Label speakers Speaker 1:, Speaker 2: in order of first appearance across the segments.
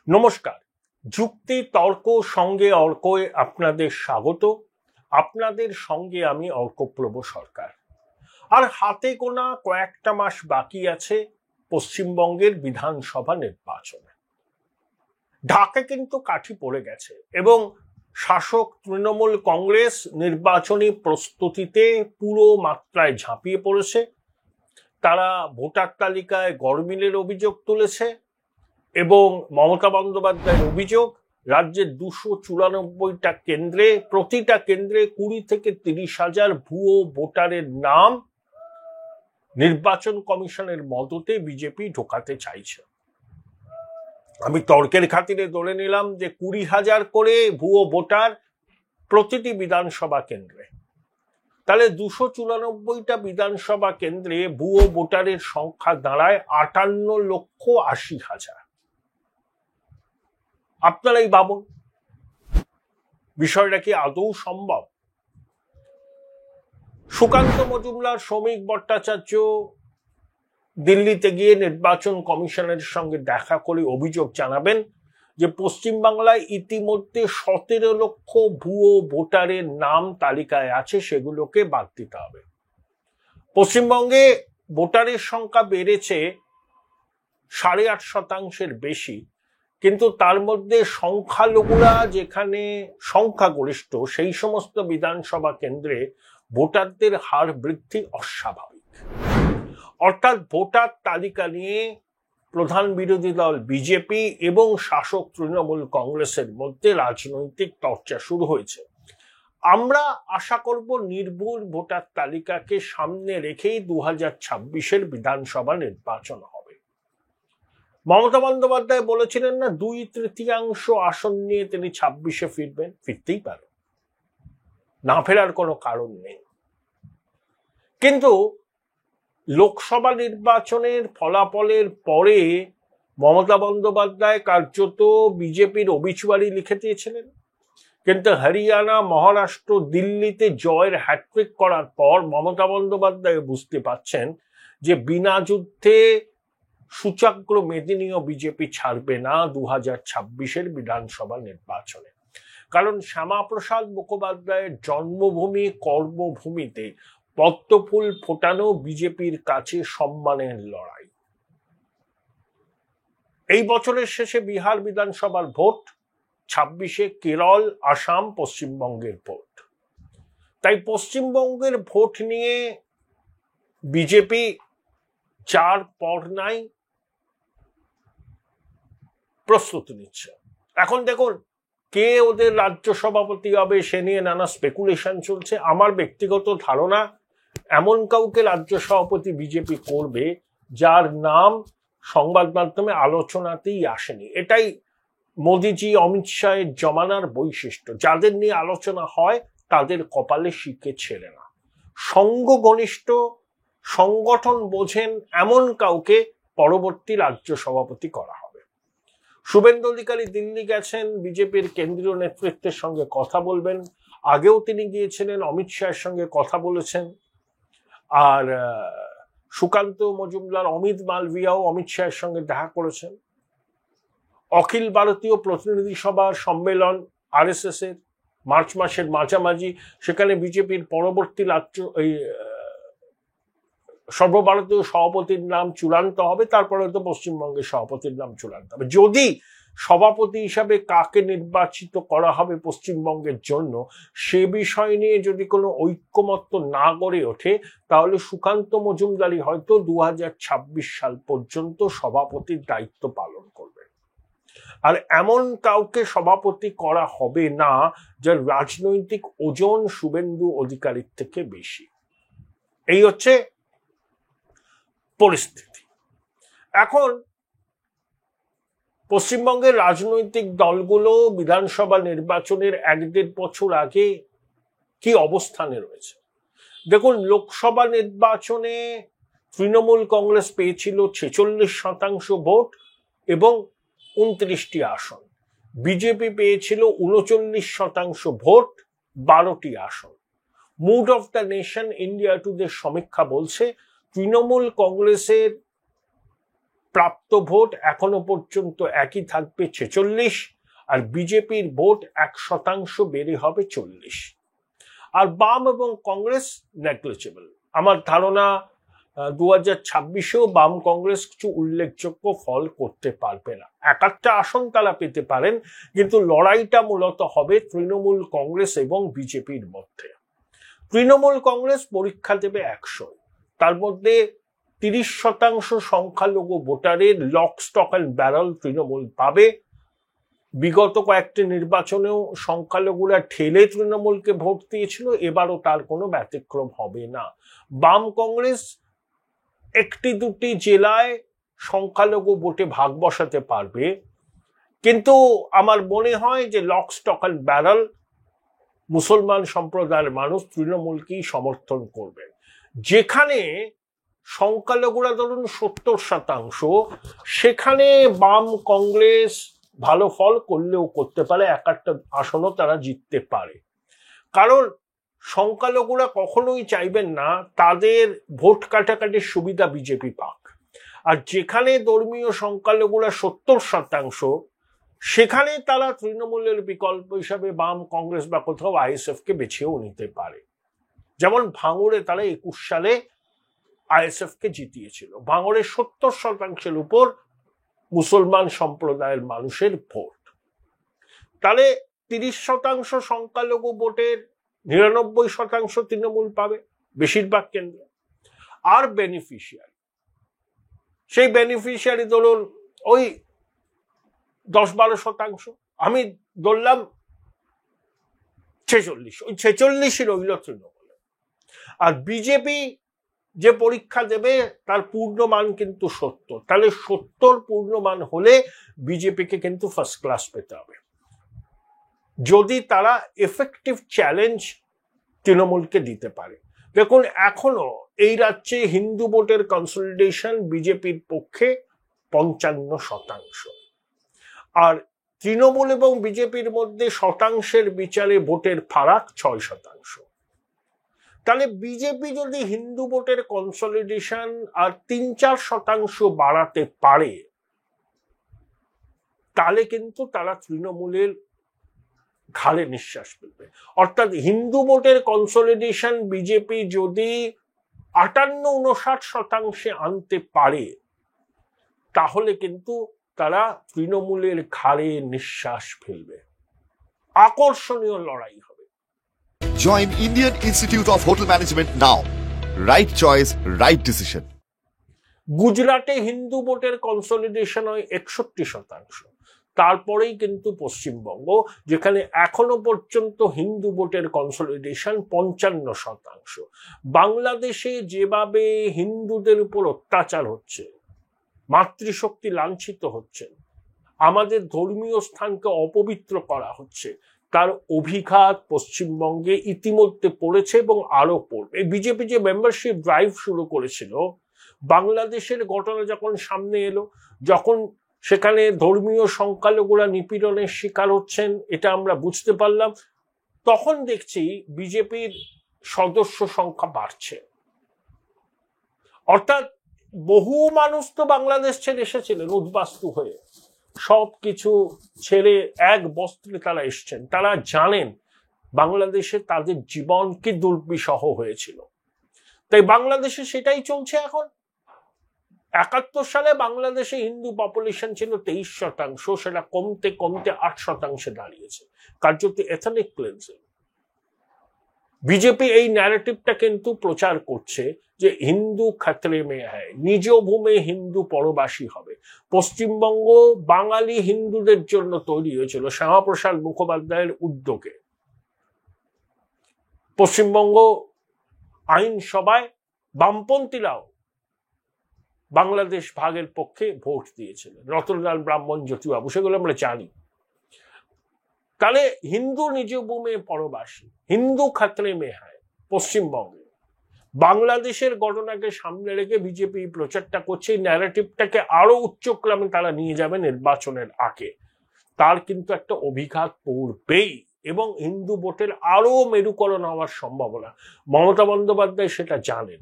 Speaker 1: নমস্কার। যুক্তি তর্ক সঙ্গে অর্কয়ে আপনাদের স্বাগত। আপনাদের সঙ্গে আমি অর্কপ্রভ সরকার। আর হাতে গোনা কয়েকটা মাস বাকি আছে পশ্চিমবঙ্গের বিধানসভা নির্বাচনে। ঢাকা কিন্তু কাঠি পড়ে গেছে এবং শাসক তৃণমূল কংগ্রেস নির্বাচনী প্রস্তুতিতে পুরো মাত্রায় ঝাঁপিয়ে পড়েছে। তারা ভোটার তালিকায় গরমিলের অভিযোগ তুলেছে এবং মমতা বন্দ্যোপাধ্যায়ের অভিযোগ, রাজ্যের 294টা কেন্দ্রে প্রতিটা কেন্দ্রে 20 থেকে 30,000 ভুয়ো ভোটারের নাম নির্বাচন কমিশনের মদতে বিজেপি ঢোকাতে চাইছে। আমি তর্কের খাতিরে ধরে নিলাম যে 20,000 করে ভুয়ো ভোটার প্রতিটি বিধানসভা কেন্দ্রে, তাহলে 294টা বিধানসভা কেন্দ্রে ভুয়ো ভোটারের সংখ্যা দাঁড়ায় 58,80,000। আপনারাই ভাবুন, বিষয়টা কি আদৌ সম্ভব? সুকান্ত মজুমদার, শ্রমিক ভট্টাচার্য দিল্লিতে গিয়ে নির্বাচন কমিশনের সঙ্গে দেখা করে অভিযোগ জানাবেন যে পশ্চিমবাংলায় ইতিমধ্যে 17 লক্ষ ভুয়ো ভোটারের নাম তালিকায় আছে, সেগুলোকে বাদ দিতে হবে। পশ্চিমবঙ্গে ভোটারের সংখ্যা বেড়েছে 8.5% বেশি, কিন্তু তার মধ্যে সংখ্যালঘুরা যেখানে সংখ্যাগরিষ্ঠ সেই সমস্ত বিধানসভা কেন্দ্রে ভোটারদের হার বৃদ্ধি অস্বাভাবিক। অর্থাৎ ভোটার তালিকা নিয়ে প্রধান বিরোধী দল বিজেপি এবং শাসক তৃণমূল কংগ্রেসের মধ্যে রাজনৈতিক চর্চা শুরু হয়েছে। আমরা আশা করব নির্ভুল ভোটার তালিকাকে সামনে রেখেই 2026-এর বিধানসভা নির্বাচন হবে। মমতা বন্দ্যোপাধ্যায় বলেছিলেন না 2/3 আসন নিয়ে তিনি 26-এ ফিরবেন, ফিরতেই পারে, না ফেরার কোনো কারণ নেই। কিন্তু লোকসভা নির্বাচনের ফলাফলের পরে মমতা বন্দ্যোপাধ্যায় কার্যত বিজেপির অবিচুয়ারি লিখে দিয়েছিলেন, কিন্তু হরিয়ানা, মহারাষ্ট্র, দিল্লিতে জয়ের হ্যাট্রিক করার পর মমতা বন্দ্যোপাধ্যায় বুঝতে পারছেন যে বিনা যুদ্ধে সূচাগ্র মেদিনীয় বিজেপি ছাড়বে না 2026-এর বিধানসভা নির্বাচনে। কারণ শ্যামাপ্রসাদ মুখোপাধ্যায়ের জন্মভূমি কর্মভূমিতে পদ্মফুল ফোটানো বিজেপির কাছে সম্মানের লড়াই। এই বছরের শেষে বিহার বিধানসভার ভোট, 26-এ কেরল, আসাম, পশ্চিমবঙ্গের ভোট। তাই পশ্চিমবঙ্গের ভোট নিয়ে বিজেপি চার পর নাই প্রস্তুতি নিচ্ছে। এখন দেখুন, কে ওদের রাজ্য সভাপতি হবে সে নিয়ে নানা স্পেকুলেশন চলছে। আমার ব্যক্তিগত ধারণা, এমন কাউকে রাজ্য সভাপতি বিজেপি করবে যার নাম সংবাদ মাধ্যমে আলোচনাতেই আসেনি। এটাই মোদিজি, অমিত শাহের জমানার বৈশিষ্ট্য। যাদের নিয়ে আলোচনা হয় তাদের কপালে শিখে ছেড়ে না। সঙ্গ ঘনিষ্ঠ, সংগঠন বোঝেন এমন কাউকে পরবর্তী রাজ্য সভাপতি করা হবে। শুভেন্দু অধিকারী দিল্লি গেছেন, বিজেপির কেন্দ্রীয় নেতৃত্বের সঙ্গে কথা বলবেন। আগেও তিনি গিয়েছিলেন, অমিত শাহের সঙ্গে কথা বলেছেন। আর সুকান্ত মজুমদার, অমিত মালভিয়াও অমিত শাহের সঙ্গে দেখা করেছেন। অখিল ভারতীয় প্রতিনিধি সভার সম্মেলন RSS এর মার্চ মাসের মাঝামাঝি, সেখানে বিজেপির পরবর্তী রাজ্য সর্বভারতীয় সভাপতির নাম চূড়ান্ত হবে, তারপরে তো পশ্চিমবঙ্গের সভাপতির নাম চূড়ান্ত হবে। যদি সভাপতি হিসাবে কাকে নির্বাচিত করা হবে পশ্চিমবঙ্গের জন্য সে বিষয় নিয়ে যদি কোনো ঐক্যমত্য না গড়ে ওঠে, তাহলে সুকান্ত মজুমদারই হয়তো 2026 সাল পর্যন্ত সভাপতির দায়িত্ব পালন করবে। আর এমন কাউকে সভাপতি করা হবে না যার রাজনৈতিক ওজন শুভেন্দু অধিকারীর থেকে বেশি। এই হচ্ছে পরিস্থিতি। এখন পশ্চিমবঙ্গের রাজনৈতিক দলগুলো বিধানসভা নির্বাচনের 1-1.5 বছর আগে কি অবস্থানে রয়েছে দেখুন। লোকসভা নির্বাচনে তৃণমূল কংগ্রেস পেয়েছিল 46% ভোট এবং 29টি আসন। বিজেপি পেয়েছিল 39% ভোট, 12টি আসন। Mood of the nation India Today সমীক্ষা বলছে তৃণমূল কংগ্রেসের প্রাপ্ত ভোট এখনো পর্যন্ত একই থাকবে 46, আর বিজেপির ভোট 1% বেড়ে হবে 40। আর বাম এবং কংগ্রেস নেগলিজেবল। আমার ধারণা 2026-এও বাম কংগ্রেস কিছু উল্লেখযোগ্য ফল করতে পারবে না। এক একটা আসন তারা পেতে পারেন, কিন্তু লড়াইটা মূলত হবে তৃণমূল কংগ্রেস এবং বিজেপির মধ্যে। তৃণমূল কংগ্রেস পরীক্ষা দেবে 100, তার মধ্যে 30% সংখ্যালঘু ভোটারের lock stock and barrel Trinamool পাবে। বিগত কয়েকটি নির্বাচনেও সংখ্যালঘুরা ঠেলে তৃণমূলকে ভোট দিয়েছিল, এবারও তার কোনো ব্যতিক্রম হবে না। বাম কংগ্রেস একটি দুটি জেলায় সংখ্যালঘু ভোটে ভাগ বসাতে পারবে, কিন্তু আমার মনে হয় যে লক স্টক অ্যান্ড ব্যারেল মুসলমান সম্প্রদায়ের মানুষ তৃণমূলকেই সমর্থন করবে। যেখানে সংখ্যালঘুরা ধরুন 70%, সেখানে বাম কংগ্রেস ভালো ফল করলেও করতে পারে, এক একটা আসনও তারা জিততে পারে। কারণ সংখ্যালঘুরা কখনোই চাইবেন না তাদের ভোট কাটাকাটির সুবিধা বিজেপি পাক। আর যেখানে ধর্মীয় সংখ্যালঘুরা 70%, সেখানে তারা তৃণমূলের বিকল্প হিসাবে বাম কংগ্রেস বা কোথাও আইএসএফ কে বেছেও নিতে পারে। যেমন ভাঙড়ে তারা 21 সালে আইএসএফ কে জিতিয়েছিল। ভাঙড়ে 70% উপর মুসলমান সম্প্রদায়ের মানুষের ভোট। তাহলে 30% সংখ্যালঘু ভোটের 99% তৃণমূল পাবে বেশিরভাগ কেন্দ্রে। আর বেনিফিশিয়ারি, সেই বেনিফিশিয়ারি ধরুন ওই 10-12%, আমি ধরলাম 46, ওই 46ই রইল তৃণমূল। আর বিজেপি যে পরীক্ষা দেবে তার পূর্ণমান কিন্তু 70, তাহলে 70 পূর্ণমান হলে বিজেপিকে কিন্তু ফার্স্ট ক্লাস পেতে হবে, যদি তারা এফেক্টিভ চ্যালেঞ্জ তৃণমূলকে দিতে পারে। দেখুন এখনো এই রাজ্যে হিন্দু ভোটের কনসলিডেশন বিজেপির পক্ষে 55%, আর তৃণমূল এবং বিজেপির মধ্যে শতাংশের বিচারে ভোটের ফারাক 6%। তাহলে বিজেপি যদি হিন্দু ভোটের কনসলিডেশন আর 3-4% বাড়াতে পারে, তাহলে কিন্তু তারা তৃণমূলের ঘাড়ে নিঃশ্বাস ফেলবে। অর্থাৎ হিন্দু ভোটের কনসলিডেশন বিজেপি যদি 58-59% আনতে পারে, তাহলে কিন্তু তারা তৃণমূলের ঘাড়ে নিঃশ্বাস ফেলবে। আকর্ষণীয় লড়াই হবে।
Speaker 2: Join Indian Institute of Hotel Management now. Right choice, right decision.
Speaker 1: গুজরাটে হিন্দু ভোটের কনসলিডেশন হয় 61%, তারপরেই কিন্তু পশ্চিমবঙ্গ, যেখানে এখনো পর্যন্ত হিন্দু ভোটের কনসলিডেশন 55%। বাংলাদেশে যেভাবে হিন্দুদের উপর অত্যাচার হচ্ছে, মাতৃশক্তি লাঞ্ছিত হচ্ছে, আমাদের ধর্মীয় স্থানকে অপবিত্র করা হচ্ছে, তার অভিঘাত পশ্চিমবঙ্গে ইতিমধ্যে পড়েছে এবং আরো পড়বে। বিজেপি যে মেম্বারশিপ ড্রাইভ শুরু করেছিল, বাংলাদেশের ঘটনা যখন সামনে এলো, যখন সেখানে ধর্মীয় সংখ্যালঘুরা নিপীড়নের শিকার হচ্ছেন, এটা আমরা বুঝতে পারলাম, তখন দেখছি বিজেপির সদস্য সংখ্যা বাড়ছে। অর্থাৎ বহু মানুষ তো বাংলাদেশ ছেড়ে এসেছিলেন উদ্বাস্তু হয়ে, সবকিছু ছেড়ে এক বস্ত্রে তারা এসছেন। তারা জানেন বাংলাদেশে তাদের জীবন কি দুর্বিষহ হয়েছিল। তাই বাংলাদেশে সেটাই চলছে এখন। 71 সালে বাংলাদেশে হিন্দু পপুলেশন ছিল 23%, সেটা কমতে কমতে 8% দাঁড়িয়েছে, কার্যত এথনিক ক্লিনজিং। বিজেপি এই ন্যারেটিভটা কিন্তু প্রচার করছে যে হিন্দু খাতরে মে হ্যায়, নিজ ভূমে হিন্দু পরবাসী হবে। পশ্চিমবঙ্গ বাঙালি হিন্দুদের জন্য তৈরি হয়েছিল শ্যামাপ্রসাদ মুখোপাধ্যায়ের উদ্যোগে। পশ্চিমবঙ্গ আইনসভায় বামপন্থীরাও বাংলাদেশ ভাগের পক্ষে ভোট দিয়েছিলেন, রতনলাল ব্রাহ্মণ, জ্যোতিবাবু, সেগুলো আমরা জানি। তাহলে হিন্দু নিজ ভূমে পরবাসী, হিন্দু খাতরে মে হ্যায় পশ্চিমবঙ্গে। বাংলাদেশের ঘটনাকে সামনে রেখে বিজেপি প্রচারটা করছে, ন্যারেটিভটাকে আরো উচ্চক্রমে তারা নিয়ে যাবে নির্বাচনের আগে। তার কিন্তু একটা অভিঘাত পড়বেই এবং হিন্দু ভোটের আরো মেরুকরণ হওয়ার সম্ভাবনা। মমতা বন্দ্যোপাধ্যায় সেটা জানেন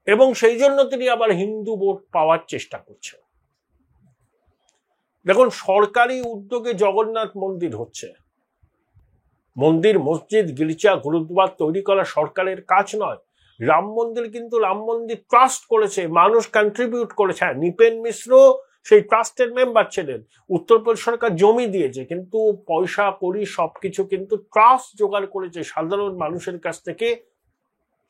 Speaker 1: এবং সেই জন্য তিনি আবার হিন্দু ভোট পাওয়ার চেষ্টা করছেন। দেখুন, সরকারি উদ্যোগে জগন্নাথ মন্দির হচ্ছে। মন্দির, মসজিদ, গির্জা, গুরুদ্বার তৈরি করা সরকারের কাজ নয়। রাম মন্দির কিন্তু রাম মন্দির ট্রাস্ট করেছে, মানুষ কন্ট্রিবিউট করেছে। হ্যাঁ, নৃপেন মিশ্র সেই ট্রাস্টের মেম্বার ছিলেন, উত্তরপ্রদেশ সরকার জমি দিয়েছে, কিন্তু পয়সা কড়ি সবকিছু কিন্তু ট্রাস্ট জোগাড় করেছে সাধারণ মানুষের কাছ থেকে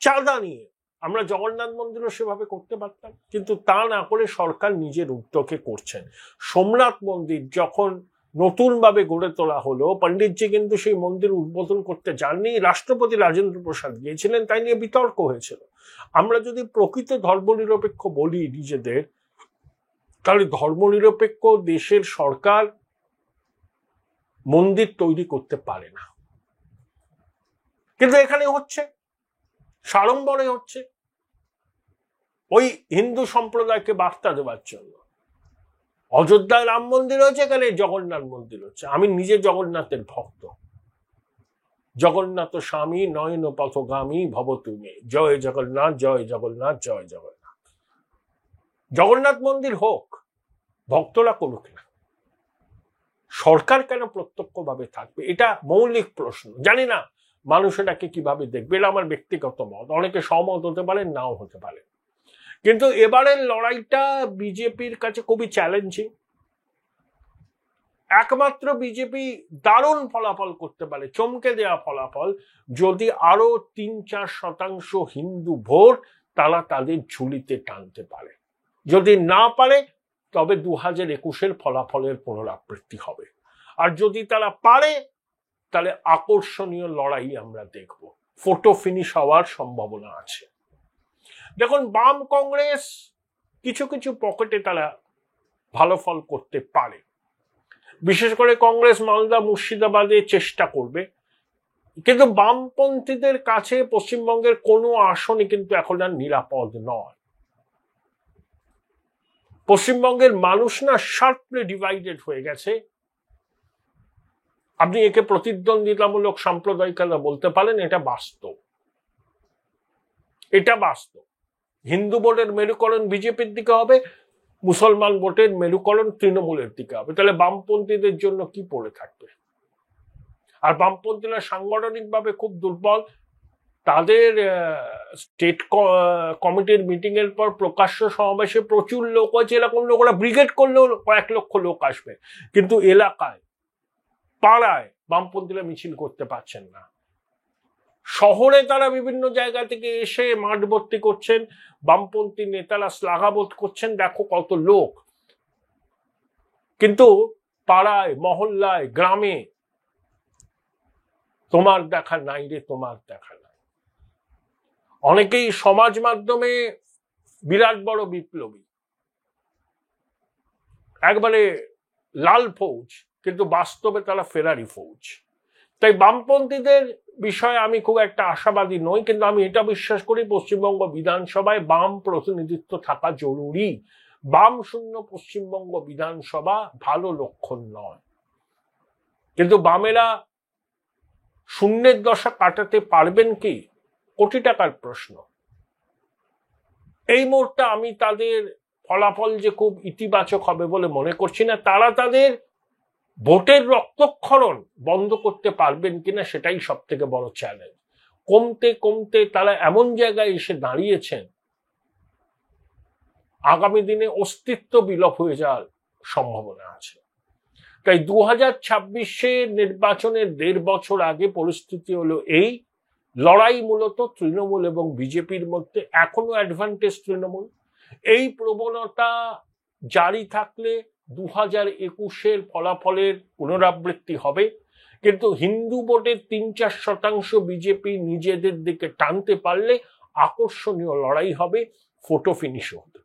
Speaker 1: চাঁদা নিয়ে। আমরা জগন্নাথ মন্দিরও সেভাবে করতে পারতাম, কিন্তু তা না করে সরকার নিজের উদ্যোগে করছেন। সোমনাথ মন্দির যখন নতুন ভাবে গড়ে তোলা হলো, পণ্ডিতজি কিন্তু সেই মন্দির উদ্বোধন করতে যাননি, রাষ্ট্রপতি রাজেন্দ্র প্রসাদ গিয়েছিলেন, তাই নিয়ে বিতর্ক হয়েছিল। আমরা যদি প্রকৃত ধর্মনিরপেক্ষ বলি নিজেদের, তাহলে ধর্মনিরপেক্ষ দেশের সরকার মন্দির তৈরি করতে পারে না, কিন্তু এখানে হচ্ছে, সাড়ম্বরে হচ্ছে, ওই হিন্দু সম্প্রদায়কে বার্তা দেওয়ার জন্য। অযোধ্যায় রাম মন্দির হয়েছে, এখানে জগন্নাথ মন্দির হচ্ছে। আমি নিজে জগন্নাথের ভক্ত। জগন্নাথ স্বামী নয়ন পথগামী ভব তুমি, জয় জগন্নাথ, জয় জগন্নাথ, জয় জগন্নাথ। জগন্নাথ মন্দির হোক, ভক্তরা করুক না, সরকার কেন প্রত্যক্ষভাবে থাকবে? এটা মৌলিক প্রশ্ন। জানি না মানুষ এটাকে কিভাবে দেখবে, এটা আমার ব্যক্তিগত মত। অনেকে সহমত হতে পারে, নাও হতে পারে, কিন্তু এবারের লড়াইটা বিজেপির কাছে খুবই চ্যালেঞ্জিং। একমাত্র বিজেপি দারুণ ফলাফল করতে পারে, চমকে দেওয়া ফলাফল, যদি আরো ৩-৪% হিন্দু ভোট তারা তাদের ঝুলিতে টানতে পারে। যদি না পারে, তবে 2021-এর ফলাফলের পুনরাবৃত্তি হবে। আর যদি তারা পারে, তাহলে আকর্ষণীয় লড়াই আমরা দেখব, ফটো ফিনিশ হওয়ার সম্ভাবনা আছে। দেখুন, বাম কংগ্রেস কিছু কিছু পকেটে তারা ভালো ফল করতে পারে, বিশেষ করে কংগ্রেস মালদা মুর্শিদাবাদে চেষ্টা করবে, কিন্তু বামপন্থীদের কাছে পশ্চিমবঙ্গের কোনো আসনই কিন্তু এখন আর নিরাপদ নয়। পশ্চিমবঙ্গের মানুষ না শার্পলি ডিভাইডেড হয়ে গেছে। আপনি একে প্রতিদ্বন্দ্বিতামূলক সাম্প্রদায়িকতা বলতে পারেন, এটা বাস্তব। এটা বাস্তব। হিন্দু ভোটের মেরুকরণ বিজেপির দিকে হবে, মুসলমান ভোটের মেরুকরণ তৃণমূলের দিকে হবে। তাহলে বামপন্থীদের জন্য কি পড়ে থাকবে? আর বামপন্থীরা সাংগঠনিকভাবে খুব দুর্বল। তাদের স্টেট কমিটির মিটিং এর পর প্রকাশ্য সমাবেশে প্রচুর লোক হয়েছে, এরকম লোক, ওরা ব্রিগেড করলেও কয়েক লক্ষ লোক আসবে, কিন্তু এলাকায়, পাড়ায় বামপন্থীরা মিছিল করতে পারছেন না। শহরে তারা বিভিন্ন জায়গা থেকে এসে মাঠ ভর্তি করছেন, বামপন্থী নেতারা শ্লাঘাবোধ করছেন, দেখো কত লোক, কিন্তু পাড়ায়, মহল্লায়, গ্রামে তোমার দেখা নাই রে, তোমার দেখা নাই। অনেকেই সমাজ মাধ্যমে বিরাট বড় বিপ্লবী, একবারে লাল ফৌজ, কিন্তু বাস্তবে তারা ফেরারি ফৌজ। তাই বামপন্থীদের বিষয়ে আমি খুব একটা আশাবাদী নই, কিন্তু আমি এটা বিশ্বাস করি পশ্চিমবঙ্গ বিধানসভায় বাম প্রতিনিধিত্ব থাকা জরুরি। বাম শূন্য পশ্চিমবঙ্গ বিধানসভা ভালো লক্ষণ নয়, কিন্তু বামেরা শূন্যের দশা কাটাতে পারবেন কি? কোটি টাকার প্রশ্ন। এই মুহূর্তে আমি তাদের ফলাফল যে খুব ইতিবাচক হবে বলে মনে করছি না। তারা তাদের ভোটের রক্তক্ষরণ বন্ধ করতে পারবেন কিনা সেটাই সব থেকে বড় চ্যালেঞ্জ। কমতে কমতে তারা এমন জায়গায় এসে দাঁড়িয়েছেন, আগামী দিনে অস্তিত্ব বিলোপ হয়ে যাওয়ার সম্ভাবনা আছে। তাই 2026-এর নির্বাচনের 1.5 বছর আগে পরিস্থিতি হলো এই, লড়াই মূলত তৃণমূল এবং বিজেপির মধ্যে। এখনো অ্যাডভান্টেজ তৃণমূল। এই প্রবণতা জারি থাকলে 2021-এর ফলাফলের পুনরাবৃত্তি হবে, কিন্তু হিন্দু ভোটের 3-4% বিজেপি নিজেদের দিকে টানতে পারলে আকর্ষণীয় লড়াই হবে, ফটো ফিনিশও হতে